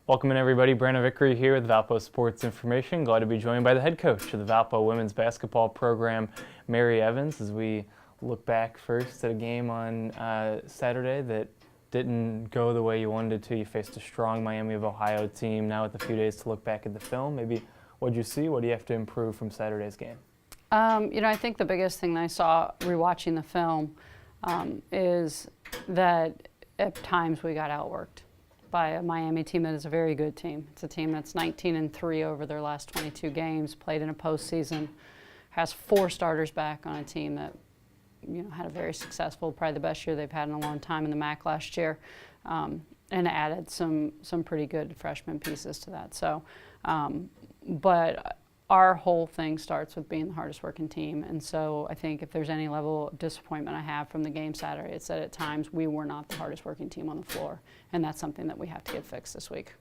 Welcome in everybody, Brandon Vickery here with Valpo Sports Information. Glad to be joined by the head coach of the Valpo women's basketball program, Mary Evans, as we look back first at a game on Saturday that didn't go the way you wanted it to. You faced a strong Miami of Ohio team. Now with a few days to look back at the film, maybe what did you see? What do you have to improve from Saturday's game? I think the biggest thing that I saw rewatching the film is that at times we got outworked by a Miami team that is a very good team. It's a team that's 19-3 over their last 22 games, played in a postseason, has 4 starters back on a team that had a very successful, probably the best year they've had in a long time in the MAC last year, and added some pretty good freshman pieces to that. So, but our whole thing starts with being the hardest working team, and so I think if there's any level of disappointment I have from the game Saturday, it's that at times we were not the hardest working team on the floor, and that's something that we have to get fixed this week.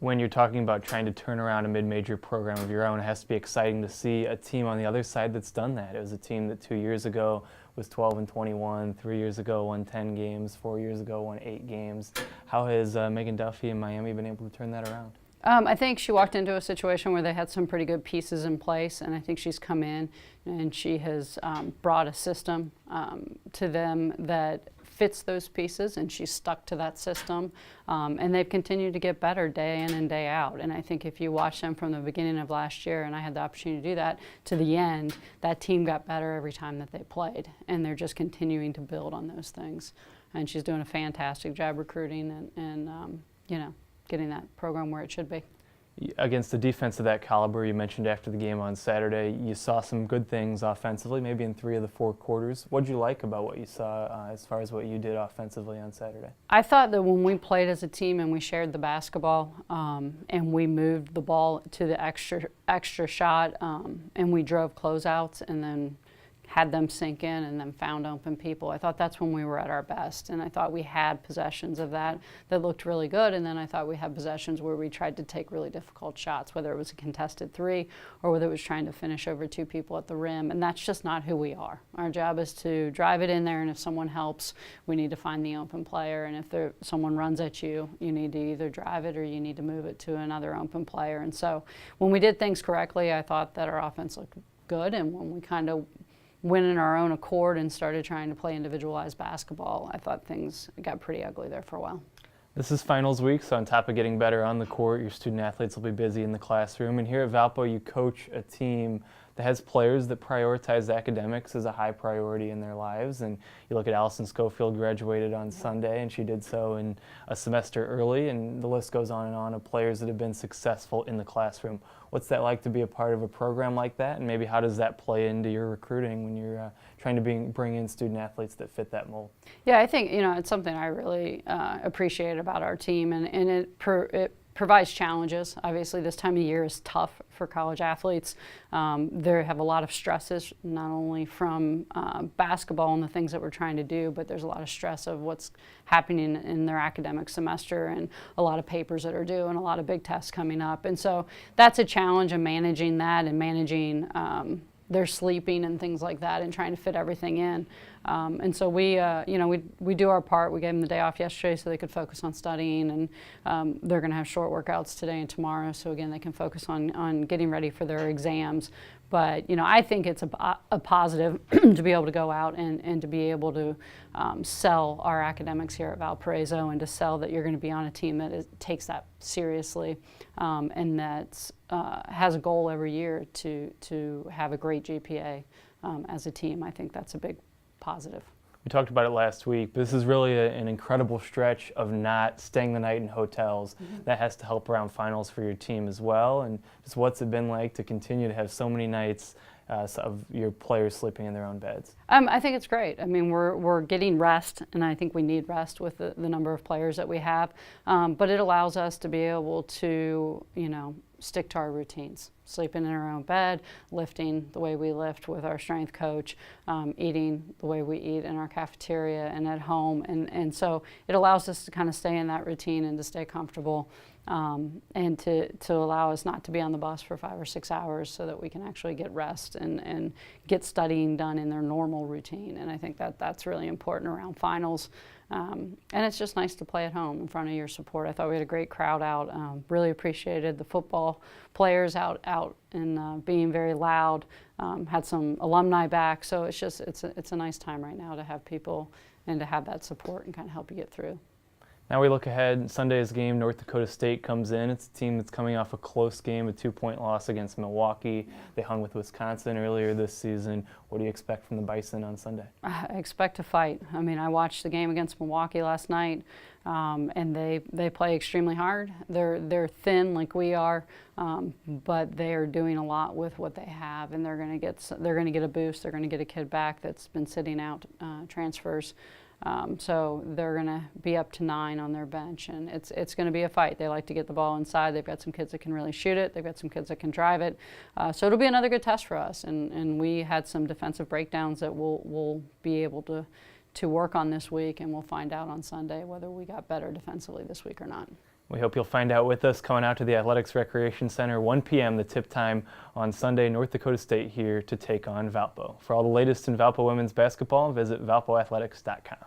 When you're talking about trying to turn around a mid-major program of your own, it has to be exciting to see a team on the other side that's done that. It was a team that 2 years ago was 12-21, 3 years ago won 10 games, 4 years ago won 8 games. How has Megan Duffy and Miami been able to turn that around? I think she walked into a situation where they had some pretty good pieces in place, and I think she's come in and she has brought a system to them that fits those pieces, and she's stuck to that system, and they've continued to get better day in and day out. And I think if you watch them from the beginning of last year, and I had the opportunity to do that, to the end, that team got better every time that they played, and they're just continuing to build on those things. And she's doing a fantastic job recruiting and getting that program where it should be. Against the defense of that caliber, you mentioned after the game on Saturday, you saw some good things offensively, maybe in 3 of the 4 quarters. What did you like about what you saw as far as what you did offensively on Saturday? I thought that when we played as a team and we shared the basketball and we moved the ball to the extra shot and we drove closeouts and then had them sink in and then found open people. I thought that's when we were at our best, and I thought we had possessions of that looked really good, and then I thought we had possessions where we tried to take really difficult shots, whether it was a contested 3 or whether it was trying to finish over 2 people at the rim, and that's just not who we are. Our job is to drive it in there, and if someone helps, we need to find the open player, and if someone runs at you, you need to either drive it or you need to move it to another open player. And so when we did things correctly, I thought that our offense looked good, and when we kind of went in our own accord and started trying to play individualized basketball, I thought things got pretty ugly there for a while. This is finals week, so on top of getting better on the court, your student athletes will be busy in the classroom. And here at Valpo, you coach a team that has players that prioritize academics as a high priority in their lives. And you look at Allison Schofield, graduated on Sunday, and she did so in a semester early, and the list goes on of players that have been successful in the classroom. What's that like to be a part of a program like that, and maybe how does that play into your recruiting when you're trying to bring in student athletes that fit that mold? Yeah, I think it's something I really appreciate about our team, and it provides challenges. Obviously, this time of year is tough for college athletes. They have a lot of stresses, not only from basketball and the things that we're trying to do, but there's a lot of stress of what's happening in their academic semester and a lot of papers that are due and a lot of big tests coming up. And so that's a challenge in managing that and managing their sleeping and things like that and trying to fit everything in. And so we do our part. We gave them the day off yesterday so they could focus on studying, and they're going to have short workouts today and tomorrow, so again they can focus on getting ready for their exams. But I think it's a positive to be able to go out and to be able to sell our academics here at Valparaiso, and to sell that you're going to be on a team that takes that seriously and that has a goal every year to have a great GPA as a team. I think that's a big positive. We talked about it last week, but this is really an incredible stretch of not staying the night in hotels. Mm-hmm. That has to help around finals for your team as well. And just what's it been like to continue to have so many nights of your players sleeping in their own beds? I think it's great. I mean, we're getting rest, and I think we need rest with the number of players that we have. But it allows us to be able to, stick to our routines. Sleeping in our own bed, lifting the way we lift with our strength coach, eating the way we eat in our cafeteria and at home. And so it allows us to kind of stay in that routine and to stay comfortable and to allow us not to be on the bus for 5 or 6 hours so that we can actually get rest and get studying done in their normal routine. And I think that's really important around finals. And it's just nice to play at home in front of your support. I thought we had a great crowd out. Really appreciated the football players out and being very loud. Had some alumni back, so it's a nice time right now to have people and to have that support and kind of help you get through. Now we look ahead. Sunday's game, North Dakota State comes in. It's a team that's coming off a close game, a 2-point loss against Milwaukee. They hung with Wisconsin earlier this season. What do you expect from the Bison on Sunday? I expect to fight. I mean, I watched the game against Milwaukee last night, and they play extremely hard. They're thin like we are, but they are doing a lot with what they have, and they're going to get a boost. They're going to get a kid back that's been sitting out transfers. So they're going to be up to 9 on their bench, and it's going to be a fight. They like to get the ball inside. They've got some kids that can really shoot it. They've got some kids that can drive it. So it'll be another good test for us. And we had some defensive breakdowns that we'll be able to work on this week, and we'll find out on Sunday whether we got better defensively this week or not. We hope you'll find out with us coming out to the Athletics Recreation Center, 1 p.m. the tip time on Sunday. North Dakota State here to take on Valpo. For all the latest in Valpo women's basketball, visit valpoathletics.com.